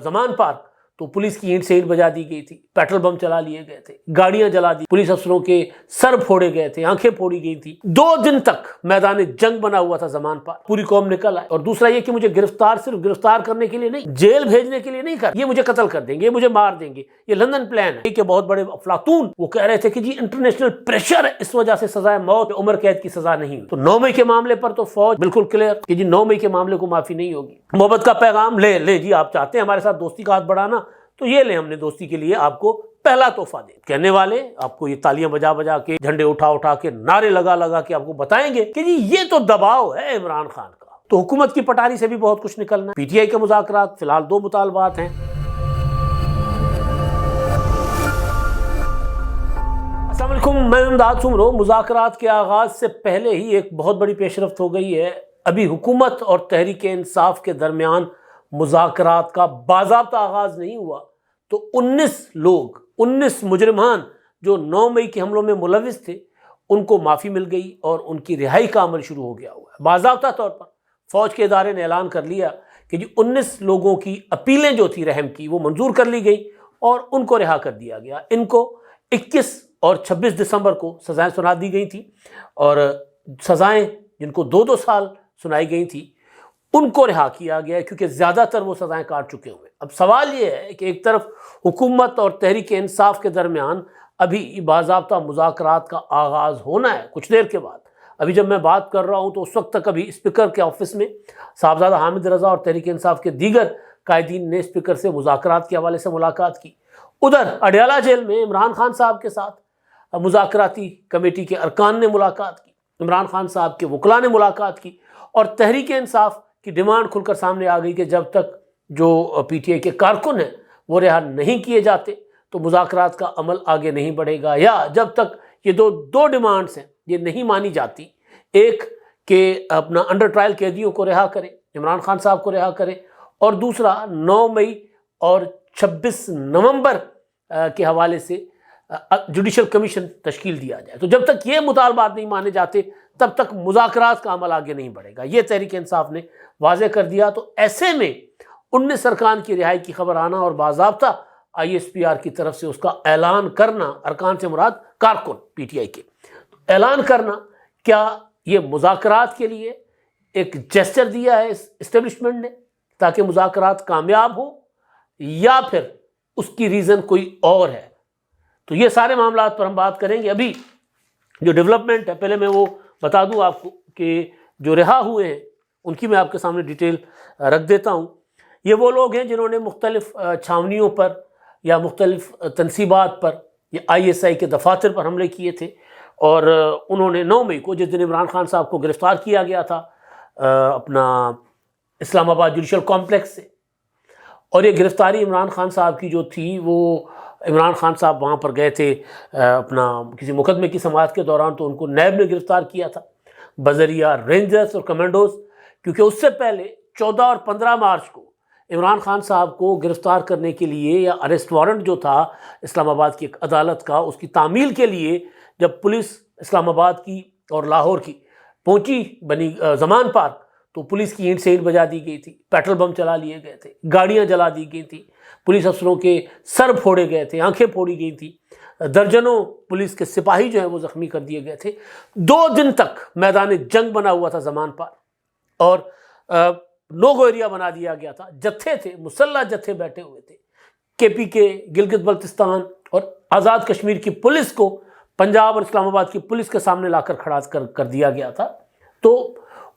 زمان park تو police کی اینٹ سے اینٹ بجا دی گئی تھی، پیٹرول بم چلا لیے گئے تھے، گاڑیاں جلا دی، پولیس افسروں کے سر پھوڑے گئے تھے، آنکھیں پھوڑی گئی تھی۔ 2 دن تک میدان جنگ بنا ہوا تھا زمان پارک، پوری قوم نکل آئے۔ اور دوسرا یہ کہ مجھے صرف گرفتار کرنے کے لیے نہیں، جیل بھیجنے کے لیے نہیں کر، یہ مجھے قتل کر دیں گے، یہ مجھے مار دیں گے، یہ لندن پلان ہے کہ بہت بڑے افلاطون وہ کہہ رہے تھے کہ جی انٹرنیشنل پریشر ہے، اس وجہ سے سزائے موت، عمر قید کی سزا نہیں ہوئی۔ تو 9 مئی کے معاملے پر تو فوج بالکل کلیئر کہ جی 9 مئی کے معاملے کو معافی نہیں ہوگی۔ محبت کا پیغام لے جی، آپ چاہتے ہیں ہمارے ساتھ دوستی کا ہاتھ بڑھانا تو یہ لیں، ہم نے دوستی کے لیے آپ کو پہلا تحفہ دے۔ کہنے والے آپ کو یہ تالیاں بجا بجا کے، جھنڈے اٹھا کے، نعرے لگا کے آپ کو بتائیں گے کہ جی یہ تو دباؤ ہے عمران خان کا۔ تو حکومت کی پٹاری سے بھی بہت کچھ نکلنا ہے۔ پی ٹی آئی کے مذاکرات فی الحال 2 مطالبات ہیں۔ السلام علیکم، میں امداد سمرو۔ مذاکرات کے آغاز سے پہلے ہی ایک بہت بڑی پیش رفت ہو گئی ہے۔ ابھی حکومت اور تحریک انصاف کے درمیان مذاکرات کا باضابطہ آغاز نہیں ہوا تو 19 مجرمان جو 9 مئی کے حملوں میں ملوث تھے ان کو معافی مل گئی اور ان کی رہائی کا عمل شروع ہو گیا ہوا ہے۔ باضابطہ طور پر فوج کے ادارے نے اعلان کر لیا کہ جی 19 لوگوں کی اپیلیں جو تھی رحم کی وہ منظور کر لی گئی اور ان کو رہا کر دیا گیا۔ ان کو 21 اور 26 دسمبر کو سزائیں سنا دی گئی تھیں اور سزائیں جن کو 2 سال سنائی گئی تھی ان کو رہا کیا گیا کیونکہ زیادہ تر وہ سزائیں کاٹ چکے ہوئے۔ اب سوال یہ ہے کہ ایک طرف حکومت اور تحریک انصاف کے درمیان ابھی باضابطہ مذاکرات کا آغاز ہونا ہے کچھ دیر کے بعد۔ ابھی جب میں بات کر رہا ہوں تو اس وقت تک ابھی اسپیکر کے آفس میں صاحبزادہ حامد رضا اور تحریک انصاف کے دیگر قائدین نے اسپیکر سے مذاکرات کے حوالے سے ملاقات کی۔ ادھر اڈیالہ جیل میں عمران خان صاحب کے ساتھ مذاکراتی کمیٹی کے ارکان نے ملاقات کی، عمران خان صاحب کے وکلاء نے ملاقات کی اور تحریک انصاف کی ڈیمانڈ کھل کر سامنے آ گئی کہ جب تک جو پی ٹی آئی کے کارکن ہیں وہ رہا نہیں کیے جاتے تو مذاکرات کا عمل آگے نہیں بڑھے گا، یا جب تک یہ دو ڈیمانڈز ہیں یہ نہیں مانی جاتی، ایک کہ اپنا انڈر ٹرائل قیدیوں کو رہا کریں، عمران خان صاحب کو رہا کریں، اور دوسرا 9 مئی اور 26 نومبر کے حوالے سے جوڈیشل کمیشن تشکیل دیا جائے۔ تو جب تک یہ مطالبات نہیں مانے جاتے تب تک مذاکرات کا عمل آگے نہیں بڑھے گا، یہ تحریک انصاف نے واضح کر دیا۔ تو ایسے میں 19 ارکان کی رہائی کی خبر آنا اور باضابطہ آئی ایس پی آر کی طرف سے اس کا اعلان کرنا، ارکان سے مراد کارکن پی ٹی آئی کے اعلان کرنا، کیا یہ مذاکرات کے لیے ایک جیسچر دیا ہے اس اسٹیبلشمنٹ نے تاکہ مذاکرات کامیاب ہو، یا پھر اس کی ریزن کوئی اور ہے؟ تو یہ سارے معاملات پر ہم بات کریں گے۔ ابھی جو ڈیولپمنٹ ہے پہلے میں وہ بتا دوں آپ کو کہ جو رہا ہوئے ہیں ان کی میں آپ کے سامنے ڈیٹیل رکھ دیتا ہوں۔ یہ وہ لوگ ہیں جنہوں نے مختلف چھاونیوں پر یا مختلف تنصیبات پر یا آئی ایس آئی کے دفاتر پر حملے کیے تھے، اور انہوں نے 9 مئی کو جس دن عمران خان صاحب کو گرفتار کیا گیا تھا اپنا اسلام آباد جوڈیشل کمپلیکس سے، اور یہ گرفتاری عمران خان صاحب کی جو تھی وہ عمران خان صاحب وہاں پر گئے تھے اپنا کسی مقدمے کی سماعت کے دوران، تو ان کو نیب نے گرفتار کیا تھا بذریعہ رینجرز اور کمانڈوز، کیونکہ اس سے پہلے 14 اور 15 مارچ کو عمران خان صاحب کو گرفتار کرنے کے لیے یا اریسٹ وارنٹ جو تھا اسلام آباد کی ایک عدالت کا، اس کی تعمیل کے لیے جب پولیس اسلام آباد کی اور لاہور کی پہنچی بنی زمان پارک تو پولیس کی اینٹ سے اینٹ بجا دی گئی تھی، پیٹرول بم چلا لیے گئے تھے، گاڑیاں جلا دی گئی تھیں، پولیس افسروں کے سر پھوڑے گئے تھے، آنکھیں پھوڑی گئی تھی، درجنوں پولیس کے سپاہی جو ہیں وہ زخمی کر دیے گئے تھے۔ 2 دن تک میدان جنگ بنا ہوا تھا زمان پارک اور نو گو ایریا بنا دیا گیا تھا، جتھے تھے، مسلح جتھے بیٹھے ہوئے تھے، کے پی کے، گلگت بلتستان اور آزاد کشمیر کی پولیس کو پنجاب اور اسلام آباد کی پولیس کے سامنے لا کر کھڑا کر دیا گیا تھا۔ تو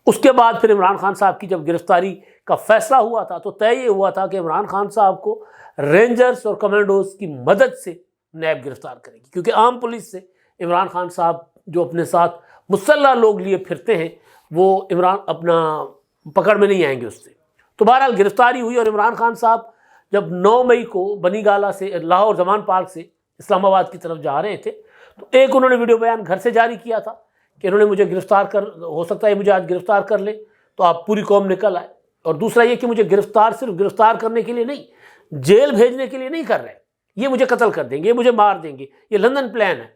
اس کے بعد پھر عمران خان صاحب کی جب گرفتاری کا فیصلہ ہوا تھا تو طے یہ ہوا تھا کہ عمران خان صاحب کو رینجرز اور کمانڈوز کی مدد سے نیب گرفتار کرے گی، کیونکہ عام پولیس سے عمران خان صاحب جو اپنے ساتھ مسلح لوگ لیے پھرتے ہیں وہ عمران اپنا پکڑ میں نہیں آئیں گے اس سے۔ تو بہرحال گرفتاری ہوئی اور عمران خان صاحب جب 9 مئی کو بنی گالہ سے لاہور زمان پارک سے اسلام آباد کی طرف جا رہے تھے تو ایک انہوں نے ویڈیو بیان گھر سے جاری کیا تھا کہ انہوں نے مجھے گرفتار ہو سکتا ہے مجھے آج گرفتار کر لے تو آپ پوری قوم نکل آئے، اور دوسرا یہ کہ مجھے صرف گرفتار کرنے کے لیے نہیں، جیل بھیجنے کے لیے نہیں کر رہے، یہ مجھے قتل کر دیں گے، یہ مجھے مار دیں گے، یہ لندن پلان ہے۔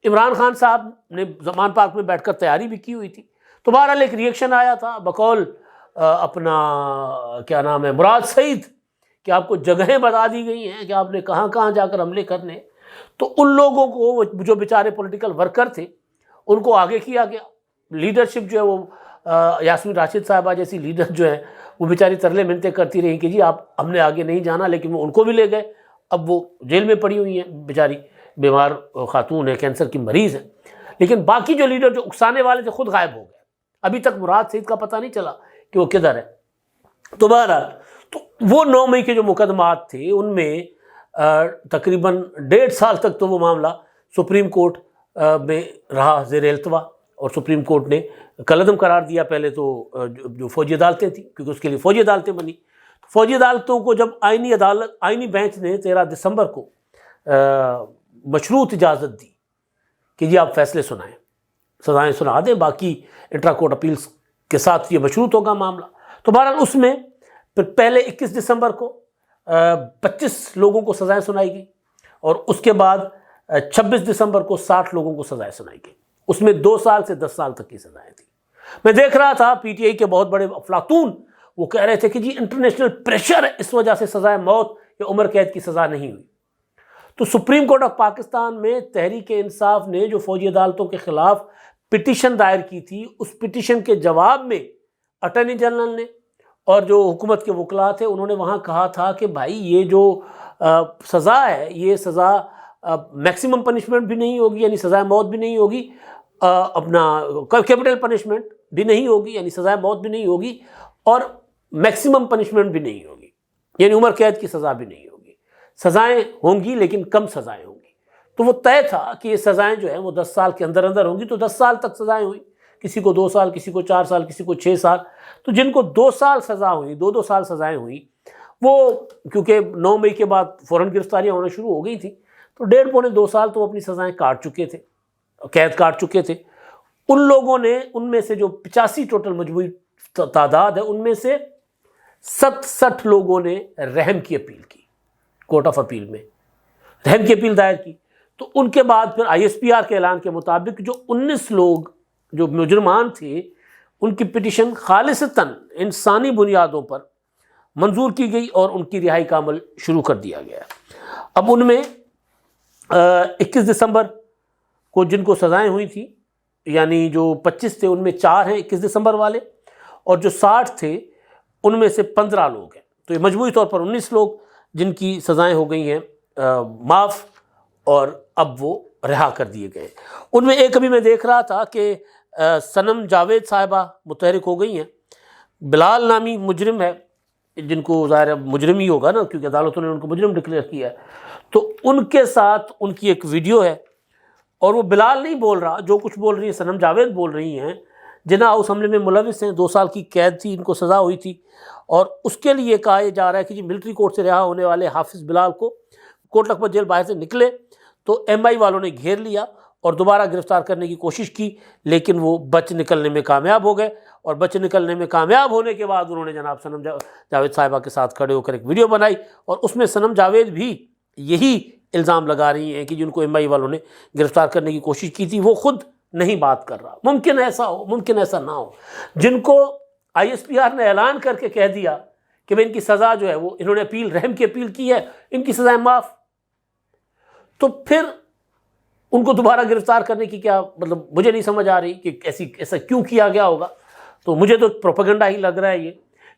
عمران خان صاحب نے زمان پارک میں بیٹھ کر تیاری بھی کی ہوئی تھی۔ تو بہرحال ایک ریئیکشن آیا تھا بقول اپنا کیا نام ہے مراد سعید کہ آپ کو جگہیں بتا دی گئی ہیں کہ آپ نے کہاں کہاں جا کر حملے کرنے، تو ان لوگوں کو جو بیچارے پولیٹیکل ورکر تھے ان کو آگے کیا گیا. لیڈرشپ جو ہے وہ یاسمین راشد صاحبہ جیسی لیڈر جو ہے وہ بیچاری ترلے منتیں کرتی رہی کہ جی آپ ہم نے آگے نہیں جانا، لیکن وہ ان کو بھی لے گئے. اب وہ جیل میں پڑی ہوئی ہیں بیچاری، بیمار خاتون ہے، کینسر کی مریض ہے. لیکن باقی جو لیڈر جو اکسانے والے تھے خود غائب ہو گئے. ابھی تک مراد سعید کا پتہ نہیں چلا کہ وہ کدھر ہے. تو بہرحال تو وہ 9 مئی کے جو مقدمات تھے ان میں تقریباً 1.5 سال تک تو وہ معاملہ سپریم کورٹ میں رہا زیر التوا، اور سپریم کورٹ نے کالعدم قرار دیا. پہلے تو جو فوجی عدالتیں تھیں، کیونکہ اس کے لیے فوجی عدالتیں بنی. فوجی عدالتوں کو جب آئینی بینچ نے 13 دسمبر کو مشروط اجازت دی کہ جی آپ فیصلے سنائیں، سزائیں سنا دیں، باقی انٹرا کورٹ اپیلز کے ساتھ یہ مشروط ہوگا معاملہ. تو بہرحال اس میں پھر پہلے 21 دسمبر کو 25 لوگوں کو سزائیں سنائی گئی، اور اس کے بعد 26 دسمبر کو 60 لوگوں کو سزائیں سنائی گئی. اس میں 2 سال سے 10 سال تک کی سزائیں تھیں. میں دیکھ رہا تھا پی ٹی آئی کے بہت بڑے افلاطون وہ کہہ رہے تھے کہ جی انٹرنیشنل پریشر ہے، اس وجہ سے سزائے موت یا عمر قید کی سزا نہیں ہوئی. تو سپریم کورٹ آف پاکستان میں تحریک انصاف نے جو فوجی عدالتوں کے خلاف پٹیشن دائر کی تھی، اس پٹیشن کے جواب میں اٹارنی جنرل نے اور جو حکومت کے وکلاء تھے انہوں نے وہاں کہا تھا کہ بھائی یہ جو سزا ہے یہ سزا میکسیمم پنشمنٹ بھی نہیں ہوگی، یعنی سزائے موت بھی نہیں ہوگی، اپنا کیپٹل پنشمنٹ بھی نہیں ہوگی، یعنی سزائے موت بھی نہیں ہوگی، اور میکسیمم پنشمنٹ بھی نہیں ہوگی، یعنی عمر قید کی سزا بھی نہیں ہوگی. سزائیں ہوں گی لیکن کم سزائیں ہوں گی. تو وہ طے تھا کہ یہ سزائیں جو ہیں وہ 10 سال کے اندر اندر ہوں گی. تو 10 سال تک سزائیں ہوئیں، کسی کو 2 سال، کسی کو 4 سال، کسی کو 6 سال. تو جن کو 2 سال سزا ہوئی، 2 سال سزائیں ہوئیں، وہ کیونکہ 9 مئی کے بعد فوراً گرفتاریاں ہونا شروع ہو گئی تھیں، تو 1.5 پونے 2 سال تو وہ اپنی سزائیں کاٹ چکے تھے، قید کاٹ چکے تھے. ان لوگوں نے ان میں سے جو 85 ٹوٹل مجموعی تعداد ہے ان میں سے 67 لوگوں نے رحم کی اپیل کی، کورٹ آف اپیل میں رحم کی اپیل دائر کی. تو ان کے بعد پھر آئی ایس پی آر کے اعلان کے مطابق جو 19 لوگ جو مجرمان تھے ان کی پٹیشن خالصتاً انسانی بنیادوں پر منظور کی گئی اور ان کی رہائی کا عمل شروع کر دیا گیا. اب ان میں 21 دسمبر کو جن کو سزائیں ہوئی تھیں، یعنی جو 25 تھے ان میں 4 ہیں 21 دسمبر والے، اور جو 60 تھے ان میں سے 15 لوگ ہیں. تو یہ مجموعی طور پر 19 لوگ جن کی سزائیں ہو گئی ہیں معاف، اور اب وہ رہا کر دیے گئے. ان میں ایک ابھی میں دیکھ رہا تھا کہ صنم جاوید صاحبہ متحرک ہو گئی ہیں. بلال نامی مجرم ہے، جن کو ظاہر ہے مجرم ہی ہوگا نا کیونکہ عدالتوں نے ان کو مجرم ڈکلیئر کیا ہے. تو ان کے ساتھ ان کی ایک ویڈیو ہے، اور وہ بلال نہیں بول رہا، جو کچھ بول رہی ہے صنم جاوید بول رہی ہیں. جناح ہاؤس حملے میں ملوث ہیں، 2 سال کی قید تھی، ان کو سزا ہوئی تھی، اور اس کے لیے کہا جا رہا ہے کہ جی ملٹری کورٹ سے رہا ہونے والے حافظ بلال کو کوٹ لکھپت جیل باہر سے نکلے تو ایم آئی والوں نے گھیر لیا اور دوبارہ گرفتار کرنے کی کوشش کی، لیکن وہ بچ نکلنے میں کامیاب ہو گئے. اور بچ نکلنے میں کامیاب ہونے کے بعد انہوں نے جناب صنم جاوید صاحبہ کے ساتھ کھڑے ہو کر ایک ویڈیو بنائی، اور اس میں صنم جاوید بھی یہی الزام لگا رہی ہیں کہ جن کو ایم آئی والوں نے گرفتار کرنے کی کوشش کی تھی وہ خود نہیں بات کر رہا. ممکن ایسا ہو، ممکن ایسا نہ ہو. جن کو آئی ایس پی آر نے اعلان کر کے کہہ دیا کہ ان کی سزا جو ہے وہ انہوں نے اپیل رحم کی اپیل کی ہے، ان کی سزائیں معاف، تو پھر ان کو دوبارہ گرفتار کرنے کی کیا مطلب مجھے نہیں سمجھ آ رہی کہ ایسا کیوں کیا گیا ہوگا. تو مجھے تو پروپیگنڈا ہی لگ رہا ہے یہ،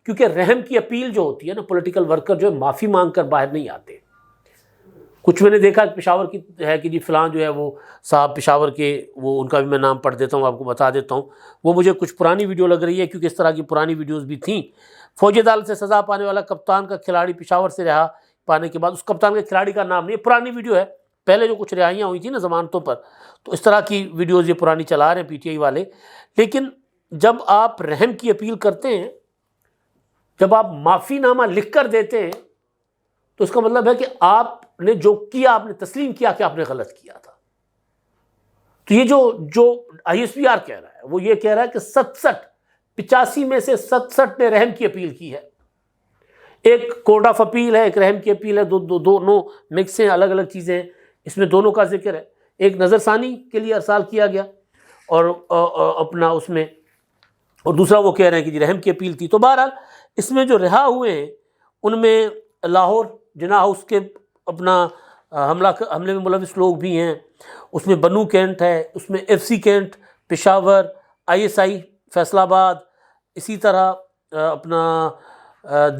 کیونکہ رحم کی اپیل جو ہوتی ہے نا، پولیٹیکل ورکر جو ہے معافی مانگ کر باہر نہیں آتے. کچھ میں نے دیکھا پشاور کی ہے کہ جی فلاں جو ہے وہ صاحب پشاور کے، وہ ان کا بھی میں نام پڑھ دیتا ہوں، آپ کو بتا دیتا ہوں. وہ مجھے کچھ پرانی ویڈیو لگ رہی ہے کیونکہ اس طرح کی پرانی ویڈیوز بھی تھیں. فوجی عدالت سے سزا پانے والا کپتان کا کھلاڑی پشاور سے رہا پانے کے بعد، اس کپتان کے کھلاڑی کا نام نہیں، پرانی ویڈیو ہے، پہلے جو کچھ رہائیاں ہوئی تھیں نا ضمانتوں پر، تو اس طرح کی ویڈیوز یہ پرانی چلا رہے ہیں پی ٹی آئی والے. لیکن جب آپ رحم کی اپیل کرتے ہیں، جب آپ معافی نامہ لکھ کر دیتے ہیں، تو اس کا مطلب ہے کہ آپ نے جو کیا آپ نے تسلیم کیا کہ آپ نے غلط کیا تھا. تو یہ جو آئی ایس پی آر کہہ رہا ہے وہ یہ کہہ رہا ہے کہ 85 میں سے 67 نے رحم کی اپیل کی ہے. ایک کورٹ آف اپیل ہے، ایک رحم کی اپیل ہے، دونوں مکس ہیں، الگ الگ چیزیں ہیں. اس میں دونوں کا ذکر ہے. ایک نظر ثانی کے لیے ارسال کیا گیا اور اپنا اس میں، اور دوسرا وہ کہہ رہے ہیں کہ جی رحم کی اپیل تھی. تو بہرحال اس میں جو رہا ہوئے ہیں ان میں لاہور جناح ہاؤس کے اپنا حملے میں ملوث لوگ بھی ہیں، اس میں بنو کینٹ ہے، اس میں F C Cantt Peshawar, I S I Faisalabad, اسی طرح اپنا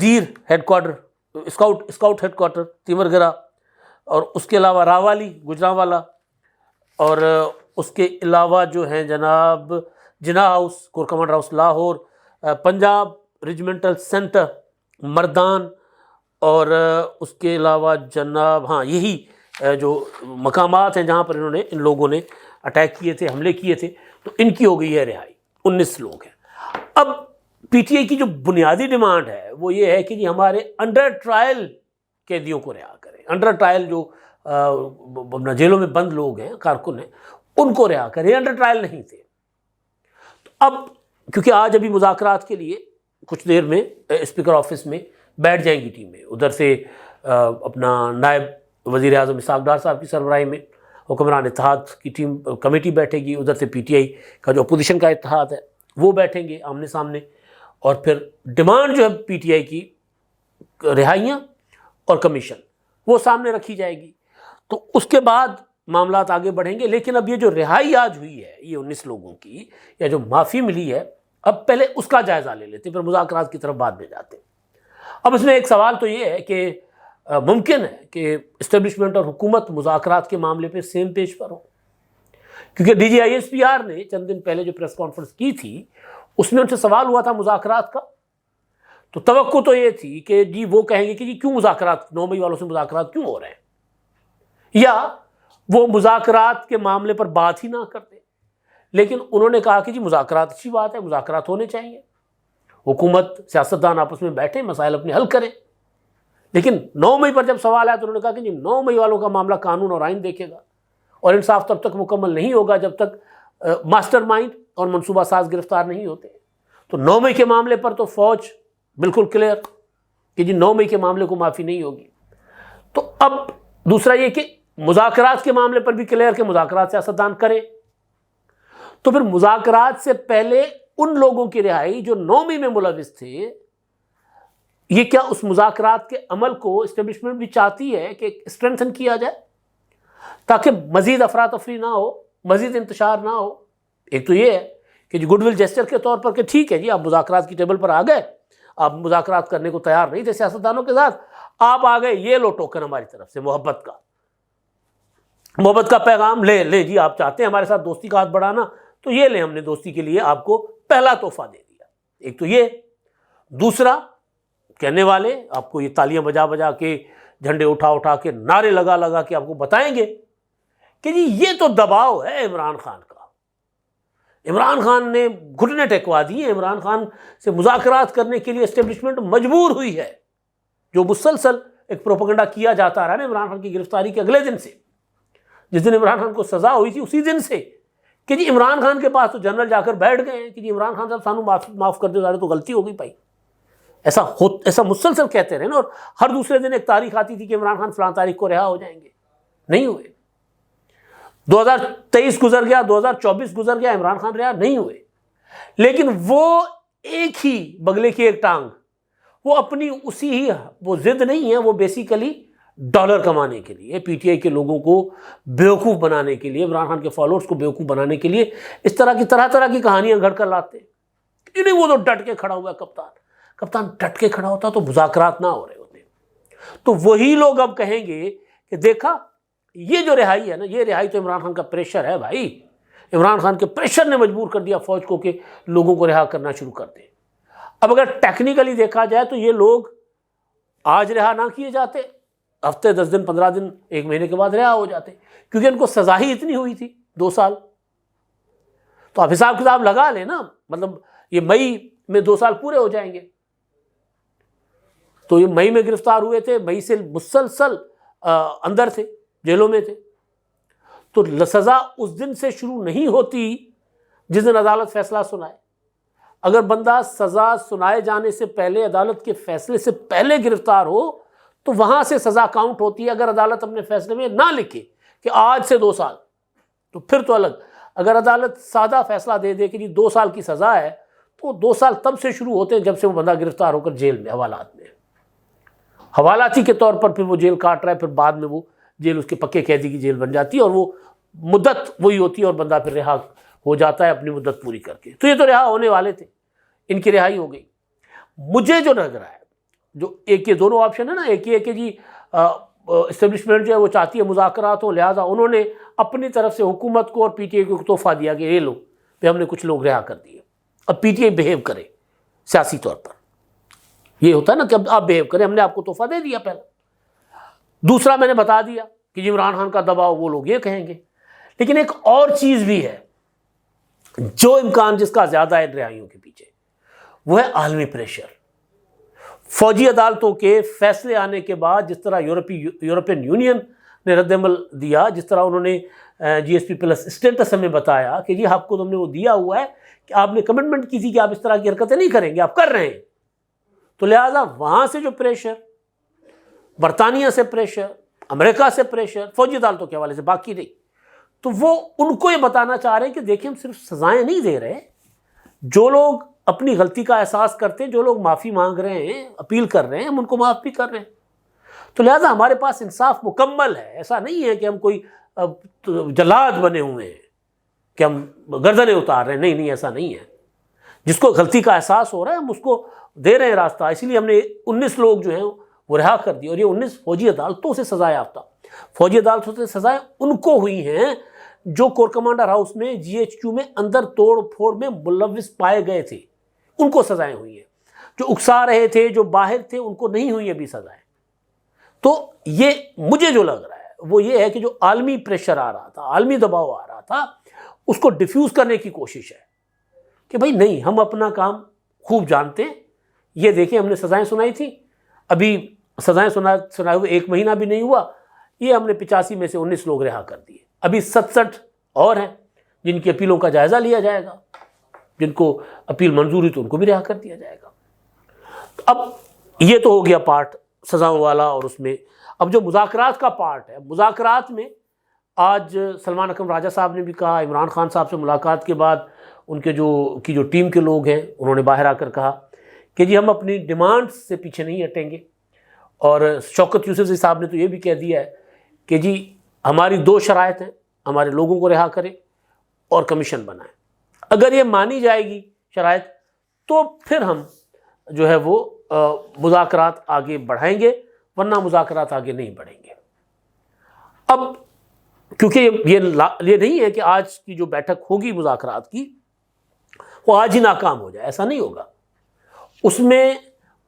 Dir head quarter, scout head quarter Timergara, اور اس کے علاوہ راوالی گجرانوالا، اور اس کے علاوہ جو ہیں جناب Jinnah house corps commander house Lahore, Punjab regimental centre Mardan, اور اس کے علاوہ جناب یہی جو مقامات ہیں جہاں پر ان لوگوں نے اٹیک کیے تھے، حملے کیے تھے، تو ان کی ہو گئی ہے رہائی، 19 لوگ ہیں۔ اب پی ٹی آئی کی جو بنیادی ڈیمانڈ ہے وہ یہ ہے کہ جی ہمارے انڈر ٹرائل قیدیوں کو رہا کریں، انڈر ٹرائل جو جیلوں میں بند لوگ ہیں، کارکن ہیں، ان کو رہا کریں، انڈر ٹرائل نہیں تھے۔ تو اب کیونکہ آج ابھی مذاکرات کے لیے کچھ دیر میں اسپیکر آفس میں بیٹھ جائیں گی ٹیمیں، ادھر سے اپنا نائب وزیر اعظم اسحاق ڈار صاحب کی سربراہی میں حکمران اتحاد کی ٹیم کمیٹی بیٹھے گی، ادھر سے پی ٹی آئی کا جو اپوزیشن کا اتحاد ہے وہ بیٹھیں گے آمنے سامنے، اور پھر ڈیمانڈ جو ہے پی ٹی آئی کی رہائیاں اور کمیشن وہ سامنے رکھی جائے گی، تو اس کے بعد معاملات آگے بڑھیں گے۔ لیکن اب یہ جو رہائی آج ہوئی ہے یہ 19 لوگوں کی، یا جو معافی ملی ہے، اب پہلے اس کا جائزہ لے لیتے، پھر مذاکرات کی طرف بعد میں جاتے۔ اب اس میں ایک سوال تو یہ ہے کہ ممکن ہے کہ اسٹیبلشمنٹ اور حکومت مذاکرات کے معاملے پہ سیم پیج پر ہو، کیونکہ D G I S P R نے چند دن پہلے جو پریس کانفرنس کی تھی اس میں ان سے سوال ہوا تھا مذاکرات کا، تو توقع تو یہ تھی کہ جی وہ کہیں گے کہ جی کیوں مذاکرات، 9 مئی والوں سے مذاکرات کیوں ہو رہے ہیں، یا وہ مذاکرات کے معاملے پر بات ہی نہ کرتے۔ لیکن انہوں نے کہا کہ جی مذاکرات اچھی بات ہے، مذاکرات ہونے چاہیے، حکومت سیاستدان آپس میں بیٹھیں، مسائل اپنے حل کریں۔ لیکن 9 مئی پر جب سوال آیا تو انہوں نے کہا کہ جی 9 مئی والوں کا معاملہ قانون اور آئین دیکھے گا، اور انصاف تب تک مکمل نہیں ہوگا جب تک ماسٹر مائنڈ اور منصوبہ ساز گرفتار نہیں ہوتے۔ تو 9 مئی کے معاملے پر تو فوج بالکل کلیئر کہ جی 9 مئی کے معاملے کو معافی نہیں ہوگی۔ تو اب دوسرا یہ کہ مذاکرات کے معاملے پر بھی کلیئر کہ مذاکرات سیاستدان کریں، تو پھر مذاکرات سے پہلے ان لوگوں کی رہائی جو 9 مئی میں ملوث تھے، یہ کیا اس مذاکرات کے عمل کو اسٹیبلشمنٹ بھی چاہتی ہے کہ اسٹرینتھن کیا جائے تاکہ مزید افراتفری نہ ہو، مزید انتشار نہ ہو؟ ایک تو یہ ہے کہ جی گڈ ول جیسچر کے طور پر کہ ٹھیک ہے جی آپ مذاکرات کی ٹیبل پر آ گئے، آپ مذاکرات کرنے کو تیار نہیں تھے سیاستدانوں کے ساتھ، آپ آ گئے، یہ لو ٹوکن ہماری طرف سے محبت کا پیغام لے جی، آپ چاہتے ہیں ہمارے ساتھ دوستی کا ہاتھ بڑھانا تو یہ لیں، ہم نے دوستی کے لیے آپ کو پہلا تحفہ دے دیا۔ ایک تو یہ، دوسرا کہنے والے آپ کو یہ تالیاں بجا بجا کے، جھنڈے اٹھا کے، نعرے لگا کے آپ کو بتائیں گے کہ جی یہ تو دباؤ ہے عمران خان کا، عمران خان نے گھٹنے ٹیکوا دیے، عمران خان سے مذاکرات کرنے کے لیے اسٹیبلشمنٹ مجبور ہوئی ہے، جو مسلسل ایک پروپیگنڈا کیا جاتا رہا نا عمران خان کی گرفتاری کے اگلے دن سے، جس دن عمران خان کو سزا ہوئی تھی اسی دن سے، کہ جی عمران خان کے پاس تو جنرل جا کر بیٹھ گئے ہیں کہ جی عمران خان صاحب سانو معاف کر دو، سارے تو غلطی ہو گئی پائی، ایسا مسلسل کہتے رہے نا، اور ہر دوسرے دن ایک تاریخ آتی تھی کہ عمران خان فلاں تاریخ کو رہا ہو جائیں گے، نہیں ہوئے۔ 2023 گزر گیا، 2024 گزر گیا، عمران خان رہا نہیں ہوئے۔ لیکن وہ ایک ہی بگلے کی ایک ٹانگ، وہ اپنی اسی ہی، وہ ضد نہیں ہے، وہ بیسیکلی ڈالر کمانے کے لیے، پی ٹی آئی کے لوگوں کو بیوقوف بنانے کے لیے، عمران خان کے فالوورز کو بیوقوف بنانے کے لیے اس طرح کی کہانیاں گھڑ کر لاتے ہیں۔ نہیں، وہ تو ڈٹ کے کھڑا ہوا کپتان ڈٹ کے کھڑا ہوتا تو مذاکرات نہ ہو رہے ہوتے۔ تو وہی لوگ اب کہیں گے کہ دیکھا یہ جو رہائی ہے نا، یہ رہائی تو عمران خان کا پریشر ہے بھائی، عمران خان کے پریشر نے مجبور کر دیا فوج کو کہ لوگوں کو رہا کرنا شروع کر دیں۔ اب اگر ٹیکنیکلی دیکھا جائے تو یہ لوگ آج رہا نہ کیے جاتے، ہفتے 10 دن 15 دن 1 مہینے کے بعد رہا ہو جاتے، کیونکہ ان کو سزا ہی اتنی ہوئی تھی 2 سال۔ تو آپ حساب کتاب لگا لیں نا، مطلب یہ مئی میں 2 سال پورے ہو جائیں گے۔ تو یہ مئی میں گرفتار ہوئے تھے، مئی سے مسلسل اندر تھے، جیلوں میں تھے، تو سزا اس دن سے شروع نہیں ہوتی جس دن عدالت فیصلہ سنائے۔ اگر بندہ سزا سنائے جانے سے پہلے، عدالت کے فیصلے سے پہلے گرفتار ہو تو وہاں سے سزا کاؤنٹ ہوتی ہے۔ اگر عدالت اپنے فیصلے میں نہ لکھے کہ آج سے 2 سال، تو پھر تو الگ۔ اگر عدالت سادہ فیصلہ دے دے کہ جی 2 سال کی سزا ہے، تو 2 سال تب سے شروع ہوتے ہیں جب سے وہ بندہ گرفتار ہو کر جیل میں، حوالات میں۔ حوالاتی کے طور پر پھر وہ جیل کاٹ رہا ہے، پھر بعد میں وہ جیل اس کے پکے قیدی کی جیل بن جاتی ہے اور وہ مدت وہی ہوتی ہے اور بندہ پھر رہا ہو جاتا ہے اپنی مدت پوری کر کے۔ تو یہ تو رہا ہونے والے تھے، ان کی رہائی ہو گئی۔ مجھے جو لگ رہا ہے، جو ایک یہ دونوں آپشن ہے نا، ایک یہ کہ جی اسٹیبلشمنٹ جو ہے وہ چاہتی ہے مذاکرات ہوں، لہٰذا انہوں نے اپنی طرف سے حکومت کو اور پی ٹی آئی کو تحفہ دیا کہ یہ لو پھر ہم نے کچھ لوگ رہا کر دیے، اب پی ٹی آئی بہیو کرے سیاسی طور پر، یہ ہوتا ہے نا کہ اب آپ بہیو کریں، ہم نے آپ کو تحفہ دے دیا پہلے۔ دوسرا میں نے بتا دیا کہ جی عمران خان کا دباؤ، وہ لوگ یہ کہیں گے۔ لیکن ایک اور چیز بھی ہے جو امکان جس کا زیادہ ہے رہائیوں کے پیچھے، وہ ہے عالمی پریشر۔ فوجی عدالتوں کے فیصلے آنے کے بعد جس طرح یورپین یونین نے رد عمل دیا، جس طرح انہوں نے جی ایس پی پلس اسٹیٹس ہمیں بتایا کہ جی آپ کو تم نے وہ دیا ہوا ہے کہ آپ نے کمٹمنٹ کی تھی کہ آپ اس طرح کی حرکتیں نہیں کریں گے، آپ کر رہے ہیں، تو لہٰذا وہاں سے جو پریشر، برطانیہ سے پریشر، امریکہ سے پریشر، فوجی عدالتوں کے حوالے سے باقی نہیں، تو وہ ان کو یہ بتانا چاہ رہے ہیں کہ دیکھیں ہم صرف سزائیں نہیں دے رہے، جو لوگ اپنی غلطی کا احساس کرتے ہیں، جو لوگ معافی مانگ رہے ہیں، اپیل کر رہے ہیں، ہم ان کو معاف بھی کر رہے ہیں۔ تو لہٰذا ہمارے پاس انصاف مکمل ہے، ایسا نہیں ہے کہ ہم کوئی جلاد بنے ہوئے ہیں کہ ہم گردنیں اتار رہے ہیں، نہیں ایسا نہیں ہے۔ جس کو غلطی کا احساس ہو رہا ہے ہم اس کو دے رہے ہیں راستہ، اسی لیے ہم نے 19 لوگ جو ہیں وہ رہا کر دی، اور یہ 19 فوجی عدالتوں سے سزا یافتہ، فوجی عدالتوں سے سزائیں ان کو ہوئی ہیں جو کور کمانڈر ہاؤس میں جی ایچ کیو میں اندر توڑ پھوڑ میں ملوث پائے گئے تھے، ان کو سزائیں ہوئی ہیں۔ جو اکسا رہے تھے، جو باہر تھے، ان کو نہیں ہوئی ابھی سزائیں۔ تو یہ مجھے جو لگ رہا ہے وہ یہ ہے کہ جو عالمی پریشر آ رہا تھا، عالمی دباؤ آ رہا تھا، اس کو ڈیفیوز کرنے کی کوشش ہے کہ بھائی نہیں، ہم اپنا کام خوب جانتے ہیں، یہ دیکھیں ہم نے سزائیں سنائی تھیں، ابھی سزائیں سنائے ہوئے 1 مہینہ بھی نہیں ہوا، یہ ہم نے 85 میں سے 19 لوگ رہا کر دیے، ابھی 67 اور ہیں جن کی اپیلوں کا جائزہ لیا جائے گا، جن کو اپیل منظور ہوئی تو ان کو بھی رہا کر دیا جائے گا۔ اب یہ تو ہو گیا پارٹ سزاؤں والا، اور اس میں اب جو مذاکرات کا پارٹ ہے، مذاکرات میں آج سلمان اکرم راجہ صاحب نے بھی کہا، عمران خان صاحب سے ملاقات کے بعد ان کے جو ٹیم کے لوگ ہیں انہوں نے باہر آ کر کہا کہ جی ہم اپنی ڈیمانڈ سے پیچھے نہیں ہٹیں گے، اور شوکت یوسفزئی صاحب نے تو یہ بھی کہہ دیا ہے کہ جی ہماری 2 شرائط ہیں، ہمارے لوگوں کو رہا کریں اور کمیشن بنائیں، اگر یہ مانی جائے گی شرائط تو پھر ہم جو ہے وہ مذاکرات آگے بڑھائیں گے، ورنہ مذاکرات آگے نہیں بڑھیں گے۔ اب کیونکہ یہ نہیں ہے کہ آج کی جو بیٹھک ہوگی مذاکرات کی وہ آج ہی ناکام ہو جائے، ایسا نہیں ہوگا، اس میں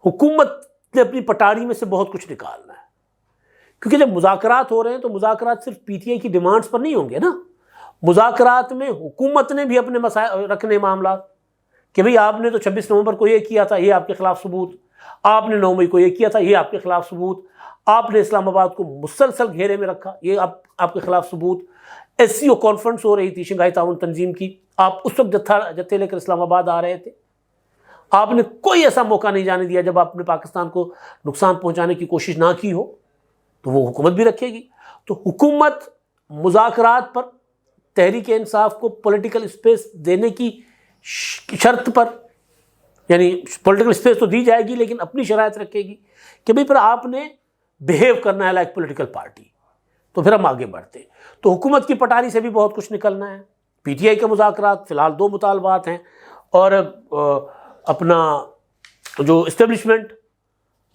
حکومت نے اپنی پٹاری میں سے بہت کچھ نکالنا ہے، کیونکہ جب مذاکرات ہو رہے ہیں تو مذاکرات صرف پی ٹی آئی کی ڈیمانڈز پر نہیں ہوں گے نا، مذاکرات میں حکومت نے بھی اپنے مسائل رکھنے معاملات کہ بھئی آپ نے تو 26 نومبر کو یہ کیا تھا، یہ آپ کے خلاف ثبوت، آپ نے 9 مئی کو یہ کیا تھا، یہ آپ کے خلاف ثبوت، آپ نے اسلام آباد کو مسلسل گھیرے میں رکھا، یہ آپ کے خلاف ثبوت، ایس سی او کانفرنس ہو رہی تھی شنگھائی تعاون تنظیم کی، آپ اس وقت جتھے لے کر اسلام آباد آ رہے تھے، آپ نے کوئی ایسا موقع نہیں جانے دیا جب آپ نے پاکستان کو نقصان پہنچانے کی کوشش نہ کی ہو، تو وہ حکومت بھی رکھے گی۔ تو حکومت مذاکرات پر تحریک انصاف کو پولیٹیکل اسپیس دینے کی شرط پر، یعنی پولیٹیکل اسپیس تو دی جائے گی لیکن اپنی شرائط رکھے گی کہ بھئی پھر آپ نے بیہیو کرنا ہے لائک پولیٹیکل پارٹی، تو پھر ہم آگے بڑھتے ہیں۔ تو حکومت کی پٹاری سے بھی بہت کچھ نکلنا ہے۔ پی ٹی آئی کے مذاکرات فی الحال 2 مطالبات ہیں، اور اپنا جو اسٹیبلشمنٹ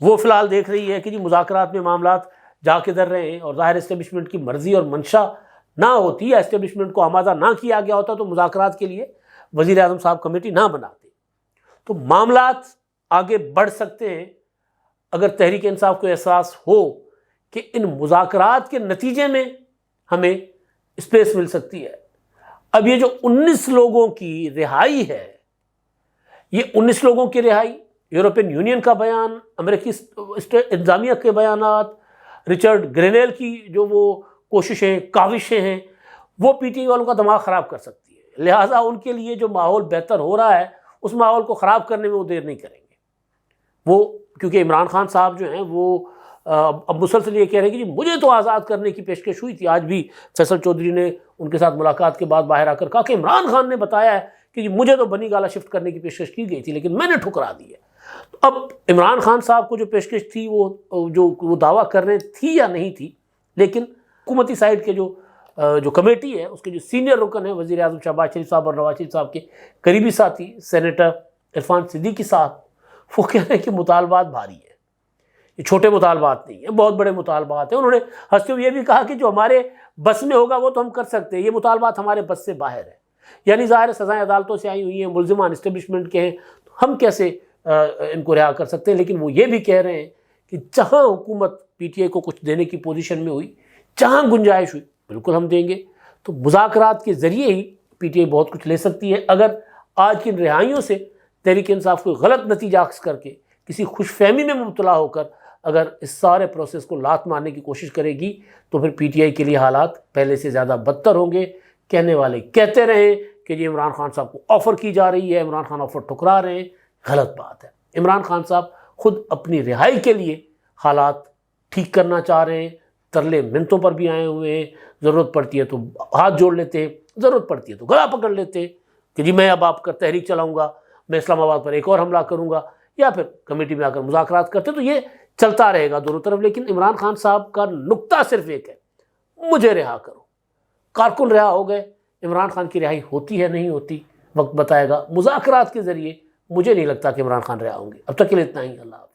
وہ فی الحال دیکھ رہی ہے کہ جی مذاکرات میں معاملات جا کے در رہے ہیں، اور ظاہر اسٹیبلشمنٹ کی مرضی اور منشا نہ ہوتی یا اسٹیبلشمنٹ کو آمادہ نہ کیا گیا ہوتا تو مذاکرات کے لیے وزیر اعظم صاحب کمیٹی نہ بناتے۔ تو معاملات آگے بڑھ سکتے ہیں اگر تحریک انصاف کو احساس ہو کہ ان مذاکرات کے نتیجے میں ہمیں اسپیس مل سکتی ہے۔ اب یہ جو 19 لوگوں کی رہائی ہے، یہ 19 لوگوں کی رہائی، یورپین یونین کا بیان، امریکی انتظامیہ کے بیانات، رچرڈ گرینیل کی جو وہ کوششیں کاوشیں ہیں، وہ پی ٹی آئی والوں کا دماغ خراب کر سکتی ہے۔ لہٰذا ان کے لیے جو ماحول بہتر ہو رہا ہے اس ماحول کو خراب کرنے میں وہ دیر نہیں کریں گے۔ وہ کیونکہ عمران خان صاحب جو ہیں وہ اب مسلسل یہ کہہ رہے ہیں کہ جی مجھے تو آزاد کرنے کی پیشکش ہوئی تھی۔ آج بھی فیصل چودھری نے ان کے ساتھ ملاقات کے بعد باہر آ کر کہا کہ عمران خان نے بتایا ہے کہ جی مجھے تو بنی گالہ شفٹ کرنے کی پیشکش کی گئی تھی لیکن میں نے ٹھکرا دی ہے۔ اب عمران خان صاحب کو جو پیشکش تھی وہ دعویٰ کر رہے تھی یا نہیں تھی، لیکن حکومتی سائڈ کے جو کمیٹی ہے اس کے جو سینئر رکن ہیں وزیر اعظم شہباز شریف صاحب اور نواز شریف صاحب کے قریبی ساتھی سینیٹر عرفان صدیقی صاحب، وہ کہہ رہے ہیں کہ مطالبات بھاری ہیں، یہ چھوٹے مطالبات نہیں ہیں، بہت بڑے مطالبات ہیں۔ انہوں نے ہنستے ہوئے یہ بھی کہا کہ جو ہمارے بس میں ہوگا وہ تو ہم کر سکتے ہیں، یہ مطالبات ہمارے بس سے باہر ہیں۔ یعنی ظاہر سزائیں عدالتوں سے آئی ہوئی ہیں، ملزمان اسٹیبلشمنٹ کے ہیں، ہم کیسے ان کو رہا کر سکتے ہیں؟ لیکن وہ یہ بھی کہہ رہے ہیں کہ جہاں حکومت پی ٹی آئی کو کچھ دینے کی پوزیشن میں ہوئی، جہاں گنجائش ہوئی، بالکل ہم دیں گے۔ تو مذاکرات کے ذریعے ہی پی ٹی آئی بہت کچھ لے سکتی ہے۔ اگر آج کی رہائیوں سے تحریک انصاف کو غلط نتیجہ اخذ کر کے کسی خوش فہمی میں مبتلا ہو کر اگر اس سارے پروسیس کو لات مارنے کی کوشش کرے گی تو پھر پی ٹی آئی کے لیے حالات پہلے سے زیادہ بدتر ہوں گے۔ کہنے والے کہتے رہیں کہ یہ عمران خان صاحب کو آفر کی جا رہی ہے، عمران خان آفر ٹھکرا رہے ہیں، غلط بات ہے۔ عمران خان صاحب خود اپنی رہائی کے لیے حالات ٹھیک کرنا چاہ رہے ہیں، ترلے منتوں پر بھی آئے ہوئے ہیں، ضرورت پڑتی ہے تو ہاتھ جوڑ لیتے ہیں، ضرورت پڑتی ہے تو گلا پکڑ لیتے ہیں کہ جی میں اب آپ کا تحریک چلاؤں گا، میں اسلام آباد پر ایک اور حملہ کروں گا، یا پھر کمیٹی میں آ کر مذاکرات کرتے۔ تو یہ چلتا رہے گا دونوں طرف۔ لیکن عمران خان صاحب کا نقطہ صرف ایک ہے، مجھے رہا کرو۔ کارکن رہا ہو گئے، عمران خان کی رہائی ہوتی ہے نہیں ہوتی وقت بتائے گا۔ مذاکرات کے ذریعے مجھے نہیں لگتا کہ عمران خان رہا ہوں گے۔ اب تک کے لیے اتنا ہی، اللہ حافظ۔